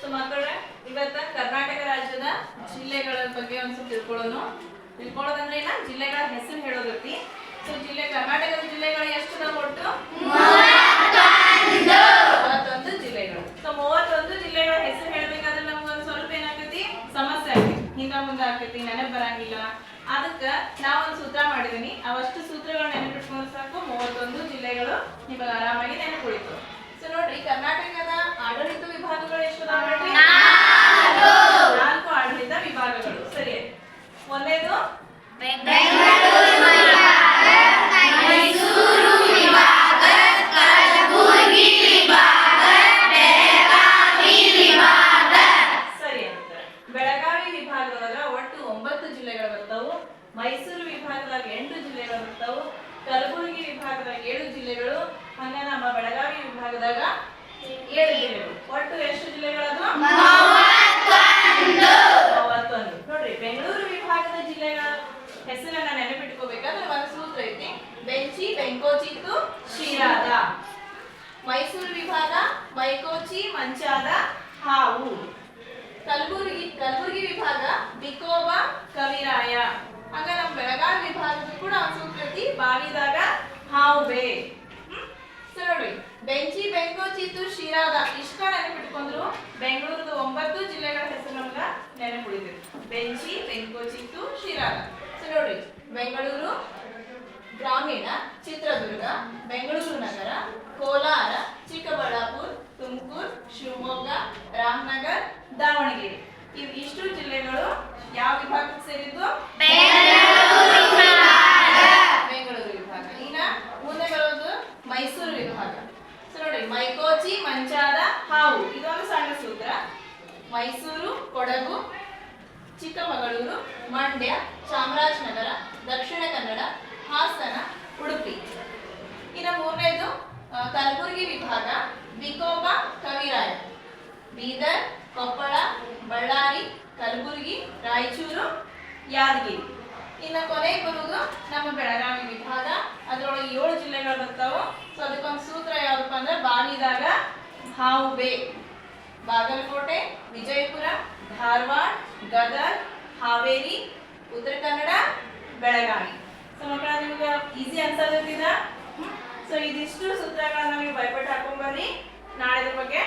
So ಮಕ್ಕಳೇ ಇವತ್ತ ಕರ್ನಾಟಕ ರಾಜ್ಯದ ಜಿಲ್ಲೆಗಳ ಬಗ್ಗೆ ಒಂದು ಸ್ವಲ್ಪ ತಿಳ್ಕೊಳ್ಳೋದಂದ್ರೆ ಏನ ಜಿಲ್ಲೆಗಳ ಹೆಸರು ಹೇಳೋದೈತಿ. ಸೊ ಕರ್ನಾಟಕದ ಜಿಲ್ಲೆಗಳು ಎಷ್ಟು ಅದಾವ? ಒಟ್ಟು 31 ಜಿಲ್ಲೆಗಳು. ಸೊ 31 ಜಿಲ್ಲೆಗಳ ಹೆಸರು ಹೇಳ್ಬೇಕಾದ್ರೆ ನಮ್ಗೆ ಒಂದು ಸ್ವಲ್ಪ ಏನಾಗ್ತೈತಿ, ಸಮಸ್ಯೆ ಆಗ್ತೈತಿ, ಹಿಂದ ಮುಂದೆ ಆಗ್ತೈತಿ, ನೆನಪು ಬರಂಗಿಲ್ಲ. ಅದಕ್ಕೆ ನಾವೊಂದು ಸೂತ್ರ ಮಾಡಿದೀನಿ. ಅವಷ್ಟು ಸೂತ್ರಗಳು ನೆನಪಿಟ್ಕೊಂಡ್ರೆ ಸಾಕು 31 ಜಿಲ್ಲೆಗಳು ನಿಮಗೆ ಆರಾಮಾಗಿ ನೆನಪು ಉಳಿತು. ಸೊ ನೋಡ್ರಿ, ಕರ್ನಾಟಕದ ಆಡಳಿತ ವಿಭಾಗಗಳು ಎಷ್ಟು ಅದಾವ? 4 ಆಡಳಿತ ವಿಭಾಗಗಳು. ಸರಿ, ಒಂದೇದು ಬೆಳಗಾವಿ ವಿಭಾಗದೊಳಗ ಒಟ್ಟು 9 ಜಿಲ್ಲೆಗಳು ಬರ್ತಾವು. ಮೈಸೂರು ವಿಭಾಗದಾಗ 8 ಜಿಲ್ಲೆಗಳು ಬರ್ತಾವು. ಕಲಬುರಗಿ ವಿಭಾಗದಾಗ 7 ಜಿಲ್ಲೆಗಳು. ಹಂಗ ನಮ್ಮ ಬೆಳಗಾವಿ ವಿಭಾಗದಾಗ 7 ಜಿಲ್ಲೆಗಳು. ಒಟ್ಟು ಎಷ್ಟು ಜಿಲ್ಲೆಗಳದು? 31. ನೋಡ್ರಿ, ಬೆಂಗಳೂರು ವಿಭಾಗದ ಜಿಲ್ಲೆಗಳ ಹೆಸರನ್ನ ನೆನಪಿಟ್ಕೋಬೇಕಾದ್ರೆ ಒಂದು ಸೂತ್ರ ಐತಿ. ಬೆಂಚಿ, ಬೆಂಕೋಚಿತ್ತು, ಶಿರಾದ. ಮೈಸೂರು ವಿಭಾಗ ಮೈಕೋಚಿ, ಮಂಚಾದ, ಹಾವು. ಕಲಬುರಗಿ ವಿಭಾಗ ಬಿಕೋಬ, ಕವಿರಾಯ. ಹಂಗ ನಮ್ಮ ಬೆಳಗಾವಿ ವಿಭಾಗದ ಕೂಡ ಒಂದು ಸೂತ್ರ ಐತಿ. ಬಾವಿದಾಗ ಹಾವುಬೆ. ಸೊ ನೋಡ್ರಿ, ಬೆಂಚಿ, ಬೆಂಕೋಚಿತ್ತು, ಶಿರಾದ ಇಷ್ಟ ನೆನಪಿಟ್ಕೊಂಡ್ರು ಬೆಂಗಳೂರದ 9 ಜಿಲ್ಲೆಗಳ ಹೆಸರು ನಮ್ಗ ನೆನಪುಳಿದಿದೆ. ಬೆಂಚಿ, ಬೆಂಕೋಚಿತ್ತು, ಶಿರಾದ. ಸೊ ನೋಡ್ರಿ, ಬೆಂಗಳೂರು ಗ್ರಾಮೀಣ, ಚಿತ್ರದುರ್ಗ, ಬೆಂಗಳೂರು ನಗರ, ಕೋಲಾರ, ಚಿಕ್ಕಬಳ್ಳಾಪುರ, ತುಮಕೂರು, ಶಿವಮೊಗ್ಗ, ರಾಮನಗರ, ದಾವಣಗೆರೆ. ಇಷ್ಟು ಜಿಲ್ಲೆಗಳು ಯಾವ ವಿಭಾಗಕ್ಕೆ ಸೇರಿದ್ದು? ಬೆಂಗಳೂರು ವಿಭಾಗ. ಇನ್ನ ಮುಂದೆ ಬರೋದು ಮೈಸೂರು ವಿಭಾಗ. ಸೊ ನೋಡಿ, ಮೈಕೋಚಿ, ಮಂಚಾದ, ಹಾವು ಇದೊಂದು ಸಣ್ಣ ಸೂತ್ರ. ಮೈಸೂರು, ಕೊಡಗು, ಚಿಕ್ಕಮಗಳೂರು, ಮಂಡ್ಯ, ಚಾಮರಾಜನಗರ, ದಕ್ಷಿಣ ಕನ್ನಡ, ಹಾಸನ, ಉಡುಪಿ. ಇನ್ನು ಮೂರನೇದು ಕಲಬುರಗಿ ವಿಭಾಗ ಬಿಕೋಬ, ಕವಿರಾಯ. ಬೀದರ್, ಕೊಪ್ಪಳ, ಬಳ್ಳಾರಿ, ಕಲಬುರಗಿ, ರಾಯಚೂರು, ಯಾದಗಿರಿ. ಇನ್ನು ಕೊನೆಗೆ ಬರುವುದು ನಮ್ಮ ಬೆಳಗಾವಿ ವಿಭಾಗ. ಅದರೊಳಗೆ 7 ಜಿಲ್ಲೆಗಳು ಬರ್ತಾವೆ. ಸೊ ಅದಕ್ಕೊಂದು ಸೂತ್ರ ಯಾವ್ದಪ್ಪ ಅಂದ್ರೆ ಬಾವಿದಾಗ ಹಾವುಬೆ. ಬಾಗಲಕೋಟೆ, ವಿಜಯಪುರ, ಧಾರವಾಡ, ಗದಗ, ಹಾವೇರಿ, ಉತ್ತರ ಕನ್ನಡ, ಬೆಳಗಾವಿ. ಸೊ ಮಕ್ಕಳ, ನಿಮ್ಗೆ ಈಸಿ ಅನ್ಸೋದಿದ. ಸೊ ಇದಿಷ್ಟು ಸೂತ್ರಗಳನ್ನ ನೀವು ಭಯಪಟ್ಟು ಹಾಕೊಂಡ್ಬರ್ರಿ. ನಾಳೆ ಬಗ್ಗೆ